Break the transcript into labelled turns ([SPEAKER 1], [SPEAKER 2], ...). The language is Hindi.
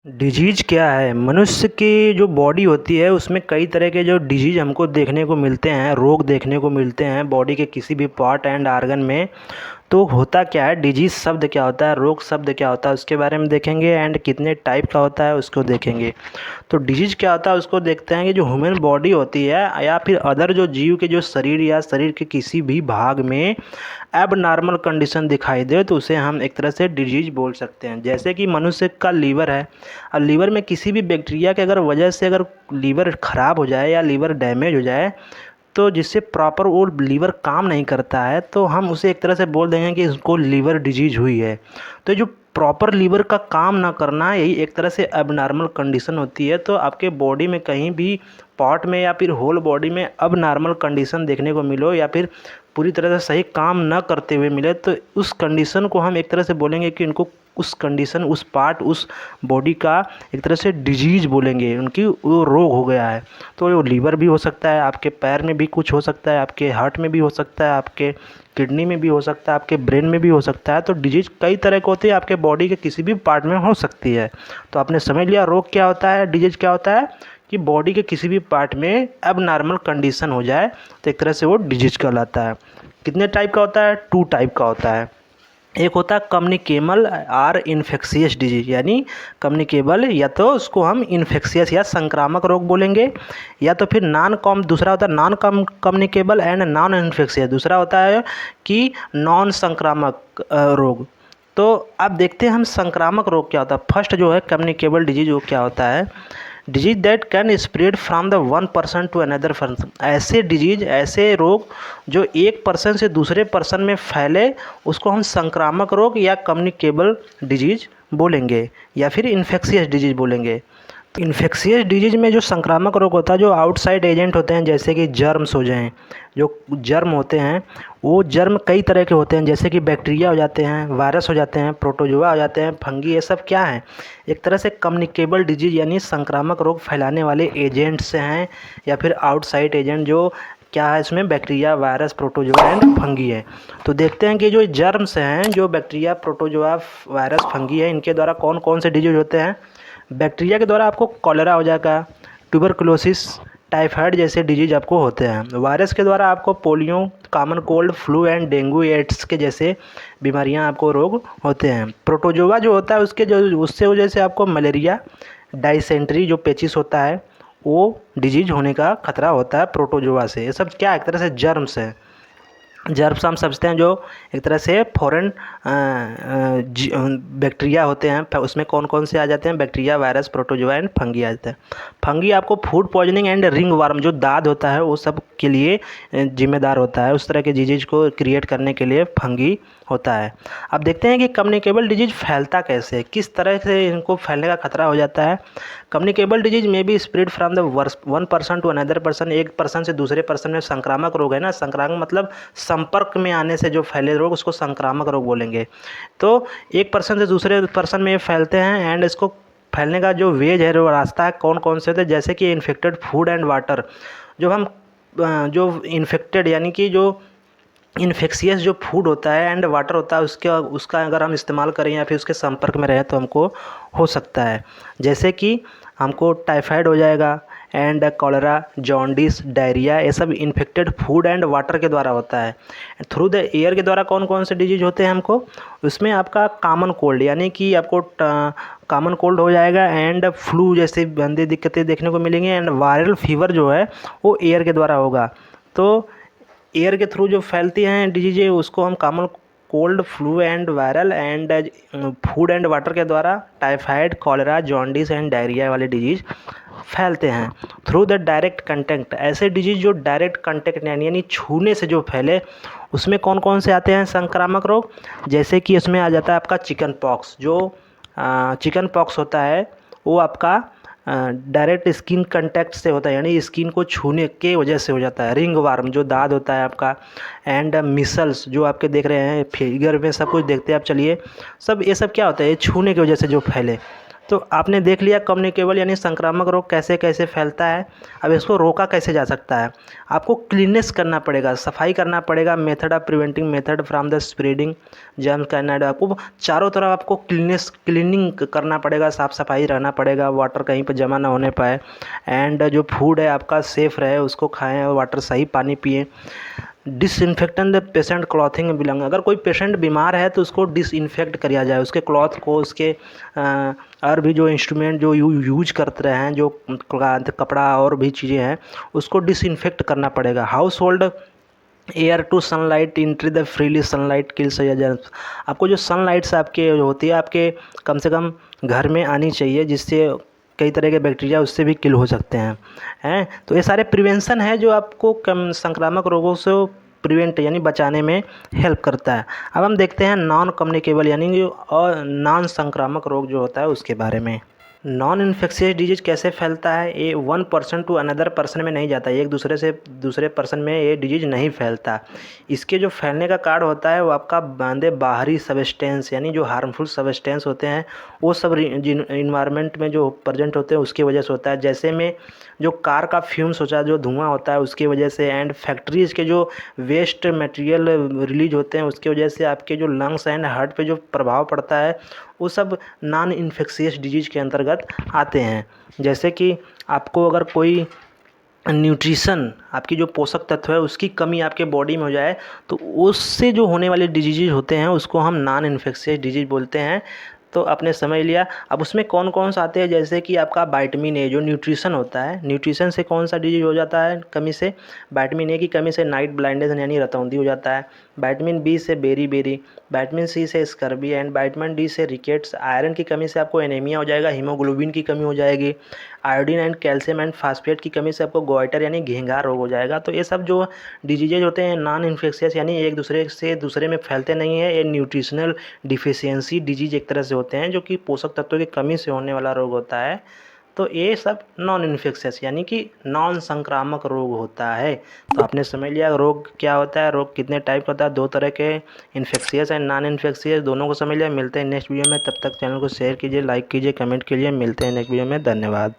[SPEAKER 1] डिजीज क्या है? मनुष्य की जो बॉडी होती है उसमें कई तरह के जो डिजीज हमको देखने को मिलते हैं, रोग देखने को मिलते हैं बॉडी के किसी भी पार्ट एंड आर्गन में। तो होता क्या है, डिजीज शब्द क्या होता है, रोग शब्द क्या होता है, उसके बारे में देखेंगे एंड कितने टाइप का होता है उसको देखेंगे। तो डिजीज क्या होता है उसको देखते हैं कि जो ह्यूमन बॉडी होती है या फिर अदर जो जीव के जो शरीर या शरीर के किसी भी भाग में एब नॉर्मल कंडीशन दिखाई दे तो उसे हम एक तरह से डिजीज बोल सकते हैं। जैसे कि मनुष्य का लीवर है, और लीवर में किसी भी बैक्टीरिया के अगर वजह से अगर लीवर ख़राब हो जाए या लीवर डैमेज हो जाए, तो जिससे प्रॉपर वो लीवर काम नहीं करता है, तो हम उसे एक तरह से बोल देंगे कि इसको लीवर डिजीज हुई है। तो जो प्रॉपर लीवर का काम ना करना, यही एक तरह से अबनॉर्मल कंडीशन होती है। तो आपके बॉडी में कहीं भी पार्ट में या फिर होल बॉडी में अब नॉर्मल कंडीशन देखने को मिलो या फिर पूरी तरह से सही काम न करते हुए मिले, तो उस कंडीशन को हम एक तरह से बोलेंगे कि इनको उस कंडीशन, उस पार्ट, उस बॉडी का एक तरह से डिजीज बोलेंगे, उनकी वो रोग हो गया है। तो वो लीवर भी हो सकता है, आपके पैर में भी कुछ हो सकता है, आपके हार्ट में भी हो सकता है, आपके किडनी में भी हो सकता है, आपके ब्रेन में भी हो सकता है। तो डिजीज कई तरह के होते हैं, आपके बॉडी के किसी भी पार्ट में हो सकती है। तो आपने समझ लिया रोग क्या होता है, डिजीज क्या होता है, कि बॉडी के किसी भी पार्ट में अब नॉर्मल कंडीशन हो जाए तो एक तरह से वो डिजीज कहलाता है। कितने टाइप का होता है? 2 टाइप का होता है। एक होता है कम्युनिकेबल और इन्फेक्शियस डिजीज, यानी कम्युनिकेबल या तो उसको हम इन्फेक्शियस या संक्रामक रोग बोलेंगे, या तो फिर दूसरा होता है non communicable and non infectious, दूसरा होता है कि नॉन संक्रामक रोग। तो अब देखते हैं हम संक्रामक रोग क्या होता है। फर्स्ट जो है कम्युनिकेबल डिजीज, वो क्या होता है? Disease that can spread from the one person to another person. ऐसे डिजीज, ऐसे रोग जो एक पर्सन से दूसरे पर्सन में फैले, उसको हम संक्रामक रोग या कम्युनिकेबल डिजीज बोलेंगे, या फिर इन्फेक्शियस डिजीज बोलेंगे। तो इन्फेक्शियस डिजीज में जो संक्रामक रोग होता है, जो आउटसाइड एजेंट होते हैं, जैसे कि जर्म्स हो जाएं, जो जर्म होते हैं, वो जर्म कई तरह के होते हैं, जैसे कि बैक्टीरिया हो जाते हैं, वायरस हो जाते हैं, प्रोटोजोआ हो जाते हैं, फंगी, ये सब क्या है, एक तरह से कम्युनिकेबल डिजीज यानी संक्रामक रोग फैलाने वाले एजेंट्स हैं, या फिर आउटसाइड एजेंट जो क्या है, इसमें bacteria, virus, protozoa and fungi है। तो देखते हैं कि जो जर्म्स हैं, जो बैक्टीरिया, प्रोटोजोआ, वायरस, फंगी है, इनके द्वारा कौन कौन से डिजीज होते हैं। बैक्टीरिया के द्वारा आपको कॉलेरा हो जाएगा, ट्यूबरकुलोसिस, टाइफाइड जैसे डिजीज आपको होते हैं। वायरस के द्वारा आपको polio, common cold, flu and dengue, AIDS के जैसे बीमारियां, आपको रोग होते हैं। प्रोटोजोआ जो होता है उसके जो उससे वजह से आपको मलेरिया, डाइसेंट्री जो पेचिस होता है, वो डिजीज होने का खतरा होता है प्रोटोजोआ से। ये सब क्या एक तरह से जर्म्स हैं। जर्म्स हम समझते हैं जो एक तरह से फॉरेन बैक्टीरिया होते हैं, उसमें कौन कौन से आ जाते हैं, bacteria, virus, protozoa and fungi आ जाते हैं। फंगी आपको food poisoning and ringworm, जो दाद होता है वो सब के लिए जिम्मेदार होता है, उस तरह के डिजीज को क्रिएट करने के लिए फंगी होता है। अब देखते हैं कि कम्युनिकेबल डिजीज फैलता कैसे है, किस तरह से इनको फैलने का खतरा हो जाता है। कम्युनिकेबल डिजीज में be spread from the one person to another person, एक पर्सन से दूसरे पर्सन में संक्रामक रोग है ना, संक्रामक मतलब संपर्क में आने से जो फैले रोग, उसको संक्रामक रोग बोलेंगे। तो एक पर्सन से दूसरे पर्सन में फैलते हैं, एंड इसको फैलने का जो वेज है, जो रास्ता है, कौन कौन से थे, जैसे कि इन्फेक्टेड फूड एंड वाटर। जो हम जो इन्फेक्टेड यानी कि जो इन्फेक्शियस जो फूड होता है एंड वाटर होता है, उसका अगर हम इस्तेमाल करें या फिर उसके संपर्क में रहें तो हमको हो सकता है। जैसे कि हमको टाइफाइड हो जाएगा एंड कॉलेरा, जॉन्डिस, डायरिया, ये सब इन्फेक्टेड फूड एंड वाटर के द्वारा होता है। थ्रू द एयर के द्वारा कौन कौन से डिजीज होते हैं हमको, उसमें आपका कॉमन कोल्ड यानी कि आपको कॉमन कोल्ड हो जाएगा, एंड फ्लू जैसे गंदी दिक्कतें देखने को मिलेंगी, एंड वायरल फीवर जो है वो एयर के द्वारा होगा। तो एयर के थ्रू जो फैलती हैं डिजीज, उसको हम common cold, flu and viral, and food and water के द्वारा typhoid, cholera, jaundice and diarrhoea वाले डिजीज फैलते हैं। थ्रू द डायरेक्ट कंटेक्ट, ऐसे डिजीज जो डायरेक्ट कंटेक्ट यानी छूने से जो फैले, उसमें कौन कौन से आते हैं संक्रामक रोग, जैसे कि इसमें आ जाता है आपका चिकन पॉक्स। जो चिकन पॉक्स होता है वो आपका डायरेक्ट स्किन कंटेक्ट से होता है, यानी स्किन को छूने के वजह से हो जाता है। रिंग वार्म जो दाद होता है आपका, एंड मिसल्स जो आपके देख रहे हैं फिगर में सब कुछ देखते हैं आप, चलिए सब ये सब क्या होता है, ये छूने की वजह से जो फैले। तो आपने देख लिया कम्युनिकेबल यानी संक्रामक रोग कैसे कैसे फैलता है। अब इसको रोका कैसे जा सकता है। आपको क्लीननेस करना पड़ेगा, सफाई करना पड़ेगा। Method of preventing method from the spreading germ Canada, आपको चारों तरफ आपको क्लीनिंग करना पड़ेगा, साफ़ सफाई रहना पड़ेगा, वाटर कहीं पर जमा ना होने पाए। एंड जो फूड है आपका सेफ़ रहे, उसको खाएँ और वाटर सही पानी पिएँ। Disinfectant the patient clothing belong, अगर कोई पेशेंट बीमार है तो उसको डिसइंफेक्ट किया जाए, उसके क्लॉथ को, उसके और भी जो इंस्ट्रूमेंट जो यूज करते रहे हैं, जो कपड़ा और भी चीज़ें हैं, उसको डिसइंफेक्ट करना पड़ेगा। Household air to sunlight entry the freely sunlight kills agents, आपको जो सनलाइट्स आपके होती है आपके कम से कम घर में आनी चाहिए, जिससे कई तरह के बैक्टीरिया उससे भी किल हो सकते हैं। तो ये सारे प्रिवेंशन है जो आपको कम संक्रामक रोगों से प्रिवेंट यानी बचाने में हेल्प करता है। अब हम देखते हैं नॉन कम्युनिकेबल यानी जो और नॉन संक्रामक रोग जो होता है उसके बारे में। नॉन इन्फेक्शियस डिजीज कैसे फैलता है। ये one person to another person में नहीं जाता, एक दूसरे से दूसरे पर्सन में ये डिजीज नहीं फैलता। इसके जो फैलने का कारण होता है वो आपका बांधे बाहरी सबस्टेंस यानी जो हार्मफुल सबस्टेंस होते हैं वो सब इन्वायरमेंट में जो प्रेजेंट होते हैं उसकी वजह से होता है। जैसे में जो कार का फ्यूम्स होता है, जो धुआं होता है उसकी वजह से, एंड फैक्ट्रीज़ के जो वेस्ट मटेरियल रिलीज होते हैं उसकी वजह से आपके जो लंग्स एंड हार्ट पे जो प्रभाव पड़ता है वो सब नॉन इन्फेक्शियस डिजीज के अंतर्गत आते हैं। जैसे कि आपको अगर कोई न्यूट्रिशन, आपकी जो पोषक तत्व है उसकी कमी आपके बॉडी में हो जाए तो उससे जो होने वाले डिजीज होते हैं उसको हम नॉन इन्फेक्शियस डिजीज बोलते हैं। तो आपने समझ लिया। अब उसमें कौन कौन सा आते हैं, जैसे कि आपका विटामिन ए जो न्यूट्रिशन होता है, न्यूट्रिशन से कौन सा डिजीज हो जाता है कमी से, विटामिन ए की कमी से नाइट ब्लाइंडनेस यानी रतौंधी हो जाता है। विटामिन बी से बेरी, विटामिन सी से स्कर्वी एंड विटामिन डी से रिकेट्स। आयरन की कमी से आपको एनीमिया हो जाएगा, हीमोग्लोबिन की कमी हो जाएगी। Iodine and calcium and phosphate की कमी से आपको गोइटर यानी घेंघा रोग हो जाएगा। तो ये सब जो डिजीजेज होते हैं नॉन इन्फेक्शियस यानी एक दूसरे से दूसरे में फैलते नहीं है, ये न्यूट्रिशनल डिफिशियंसी डिजीज एक तरह से होते हैं जो कि पोषक तत्वों की कमी से होने वाला रोग होता है। तो ये सब नॉन इन्फेक्शियस यानी कि नॉन संक्रामक रोग होता है। तो आपने समझ लिया रोग क्या होता है, रोग कितने टाइप का होता है, दो तरह के, इन्फेक्शियस एंड नॉन इन्फेक्शियस, दोनों को समझ लिया। मिलते हैं नेक्स्ट वीडियो में, तब तक चैनल को शेयर कीजिए, लाइक कीजिए, कमेंट कीजिए। मिलते हैं नेक्स्ट वीडियो में, धन्यवाद।